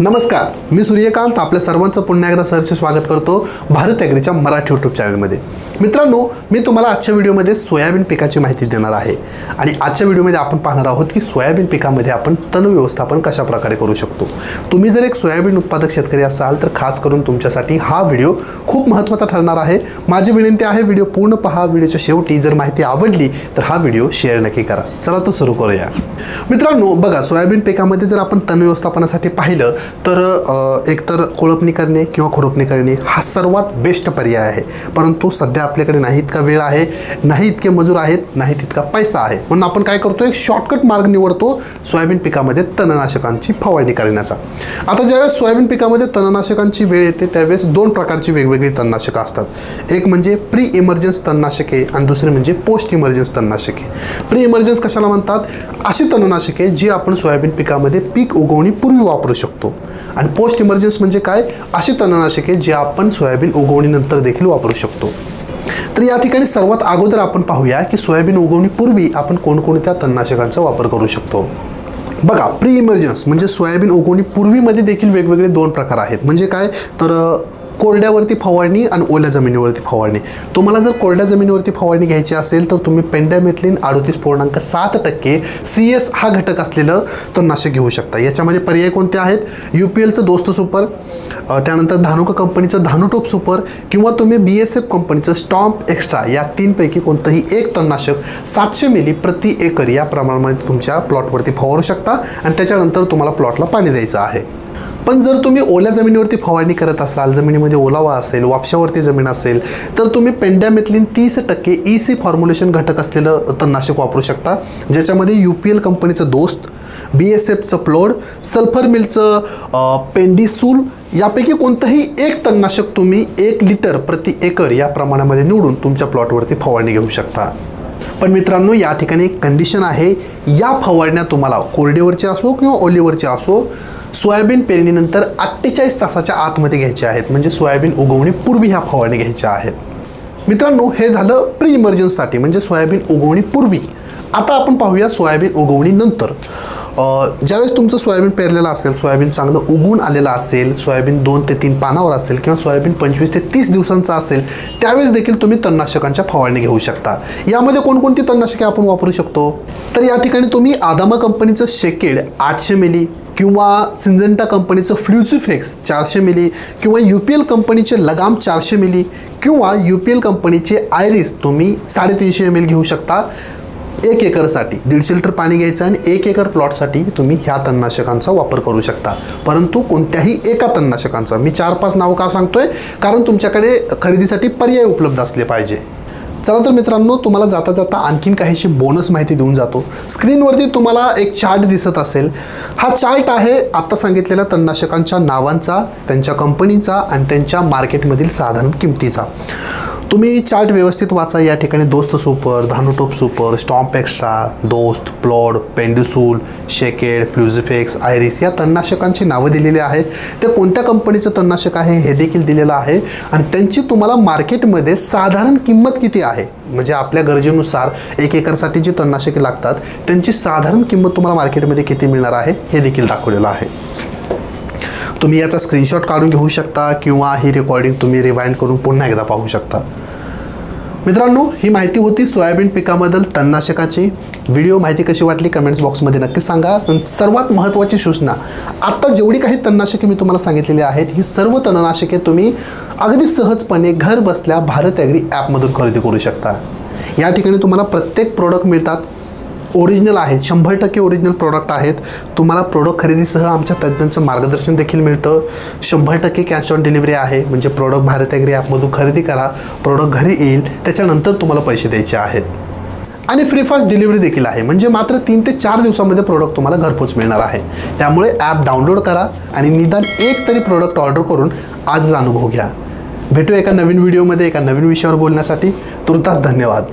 नमस्कार, मी सूर्यकांत आपल्या सर्वांचं पुन्हा एकदा सरचे स्वागत करतो भारत ॲग्रीच्या मराठी यूट्यूब चॅनलमध्ये। मित्रांनो, मी तुम्हाला आजच्या व्हिडिओमध्ये सोयाबीन पिकाची माहिती देणार आहे आणि आजच्या व्हिडिओमध्ये आपण पाहणार आहोत की सोयाबीन पिकामध्ये आपण तण व्यवस्थापन कशा प्रकारे करू शकतो। तुम्ही जर एक सोयाबीन उत्पादक शेतकरी असाल तर खास करून तुमच्यासाठी हा व्हिडिओ खूप महत्त्वाचा ठरणार आहे। माझी विनंती आहे, व्हिडिओ पूर्ण पहा। व्हिडिओच्या शेवटी जर माहिती आवडली तर हा व्हिडिओ शेअर नक्की करा। चला तर सुरू करूया। मित्रांनो बघा, सोयाबीन पिकामध्ये जर आपण तण व्यवस्थापनासाठी पाहिलं तर एकतर कोळपणी करणे किंवा खुरपणी करणे हा सर्वात बेस्ट पर्याय आहे, परंतु सध्या आपल्याकडे नाही इतका वेळ आहे, नाही इतके मजूर आहेत, नाही तितका पैसा आहे, म्हणून आपण काय करतो, एक शॉर्टकट मार्ग निवडतो सोयाबीन पिकामध्ये तणनाशकांची फवारणी करण्याचा। आता ज्यावेळेस सोयाबीन पिकामध्ये तणनाशकांची वेळ येते त्यावेळेस दोन प्रकारची वेगवेगळी तणनाशके असतात। एक म्हणजे प्री इमर्जन्स तणनाशके आणि दुसरे म्हणजे पोस्ट इमर्जन्स तणनाशके। प्री इमर्जन्स कशाला म्हणतात? अशी तणनाशके जी आपण सोयाबीन पिकामध्ये पीक उगवणी पूर्वी वापरू शकतो, आणि पोस्ट इमर्जन्स म्हणजे काय? अशी तणनाशके जी आपण सोयाबीन उगवणीनंतर देखील वापरू शकतो। तर या ठिकाणी सर्वात अगोदर आपण पाहूया की सोयाबीन उगवणीपूर्वी आपण कोणकोणत्या तणनाशकांचा वापर करू शकतो। बघा, प्री इमर्जन्स म्हणजे सोयाबीन उगवणी पूर्वीमध्ये देखील वेगवेगळे दोन प्रकार आहेत। म्हणजे काय तर कोरड्यावरती फवारणी आणि ओल्या जमिनीवरती फवारणी। तुम्हाला जर कोरड्या जमिनीवरती फवारणी घ्यायची असेल तर तुम्ही पेंडामेथिलिन 38.7% CS हा घटक असलेलं तणनाशक घेऊ शकता। याच्यामध्ये पर्याय कोणते आहेत? UPLचं दोस्त सुपर, त्यानंतर धानुका कंपनीचं धानुटोप सुपर, किंवा तुम्ही BSF कंपनीचं स्टॉम्प एक्स्ट्रा, या तीनपैकी कोणतंही एक तणनाशक 700 मिली प्रति एकर या प्रमाणामध्ये तुमच्या प्लॉटवरती फवारू शकता आणि त्याच्यानंतर तुम्हाला प्लॉटला पाणी द्यायचं आहे। पण जर तुम्ही ओल्या जमिनीवरती फवारणी करत असाल, जमिनीमध्ये ओलावा असेल, वापशावरती जमीन असेल, तर तुम्ही पेंडामेथिलिन 30% EC फॉर्म्युलेशन घटक असलेलं तणनाशक वापरू शकता, ज्याच्यामध्ये UPL कंपनीचं दोस्त, BSFचं प्लोड, सल्फर मिलचं पेंडिसूल यापैकी कोणतंही एक तणनाशक तुम्ही 1 लिटर प्रति एकर या प्रमाणामध्ये निवडून तुमच्या प्लॉटवरती फवारणी घेऊ शकता। पण मित्रांनो, या ठिकाणी एक कंडिशन आहे, या फवारण्या तुम्हाला कोरडेवरची असो किंवा ओलीवरची असो सोयाबीन पेरणीनंतर 48 तासाच्या आतमध्ये घ्यायच्या आहेत, म्हणजे सोयाबीन उगवणी पूर्वी ह्या फवारणी घ्यायच्या आहेत। मित्रांनो, हे झालं प्री इमर्जन्ससाठी म्हणजे सोयाबीन उगवणी पूर्वी। आता आपण पाहूया सोयाबीन उगवणी नंतर। ज्यावेळेस तुमचं सोयाबीन पेरलेलं असेल, सोयाबीन चांगलं उगवून आलेलं असेल, सोयाबीन 2 ते 3 पानावर असेल किंवा सोयाबीन 25 ते 30 दिवसांचा असेल, त्यावेळेस देखील तुम्ही तणनाशकांच्या फवारणी घेऊ शकता। यामध्ये कोणकोणती तणनाशके आपण वापरू शकतो? तर या ठिकाणी तुम्ही आदामा कंपनीचं शेकेड 800 मिली किंवा सिंजेंटा कंपनीचं फ्ल्युझिफेक्स 400 मिली किंवा UPL कंपनीचे लगाम 400 मिली किंवा UPL कंपनीचे आयरिस तुम्ही 350 ml घेऊ शकता। 1 एकरसाठी 150 लिटर पाणी घ्यायचं आणि 1 एकर प्लॉटसाठी तुम्ही ह्या तणनाशकांचा वापर करू शकता, परंतु कोणत्याही एका तणनाशकांचा। मी 4-5 नाव का सांगतोय? कारण तुमच्याकडे खरेदीसाठी पर्याय उपलब्ध असले पाहिजे। चला तर मित्रांनो, तुम्हाला जाता जाता आणखीन काहीशी बोनस माहिती देऊन जातो। स्क्रीनवरती तुम्हाला एक चार्ट दिसत असेल, हा चार्ट आहे आता सांगितलेल्या तणनाशकांच्या नावांचा, त्यांच्या कंपनीचा आणि त्यांच्या मार्केटमधील साधारण किमतीचा। तुम्ही चार्ट व्यवस्थित वाचा। या ठिकाणी दोस्त सुपर, धानुटोप सुपर, स्टॉम्प एक्स्ट्रा, दोस्त, प्लॉड, पेंडिसूल, शेकेड, फ्ल्युझिफेक्स, आयरिस या तणनाशकांची नावं दिलेली आहेत। ते कोणत्या कंपनीचं तणनाशक आहे हे देखील दिलेलं आहे आणि त्यांची तुम्हाला मार्केटमध्ये साधारण किंमत किती आहे, म्हणजे आपल्या गरजेनुसार 1 एकरसाठी जी तणनाशके लागतात त्यांची साधारण किंमत तुम्हाला मार्केटमध्ये किती मिळणार आहे हे देखील दाखवलेलं आहे। तुम्ही याचा स्क्रीनशॉट काढून घेऊ शकता किंवा ही रेकॉर्डिंग तुम्ही रिवाइंड करून पुन्हा एकदा पाहू शकता। मित्रांनो, ही माहिती होती सोयाबीन पिकाबद्दल तणनाशकाची। व्हिडिओ माहिती कशी वाटली कमेंट्स बॉक्समध्ये नक्की सांगा। पण सर्वात महत्त्वाची सूचना, आता जेवढी काही तणनाशके मी तुम्हाला सांगितलेली आहेत, ही सर्व तणनाशके तुम्ही अगदी सहजपणे घर बसल्या भारत ॲग्री ॲपमधून खरेदी करू शकता। या ठिकाणी तुम्हाला प्रत्येक प्रोडक्ट मिळतात, ओरिजिनल आहेत, 100% ओरिजिनल प्रोडक्ट आहेत। तुम्हाला प्रोडक्ट खरेदीसह आमच्या तज्ज्ञांचं मार्गदर्शन देखील मिळतं। 100% कॅश ऑन डिलिव्हरी आहे, म्हणजे प्रोडक्ट भारत ॲग्री ॲपमधून खरेदी करा, प्रोडक्ट घरी येईल, त्याच्यानंतर तुम्हाला पैसे द्यायचे आहेत। आणि फ्री फास्ट डिलिव्हरी देखील आहे, म्हणजे मात्र 3 ते 4 दिवसामध्ये प्रोडक्ट तुम्हाला घरपोच मिळणार आहे। त्यामुळे ॲप डाउनलोड करा आणि निदान एक तरी प्रोडक्ट ऑर्डर करून आजच अनुभव घ्या। भेटू एका नवीन व्हिडिओमध्ये एका नवीन विषयावर बोलण्यासाठी। तुर्तास धन्यवाद।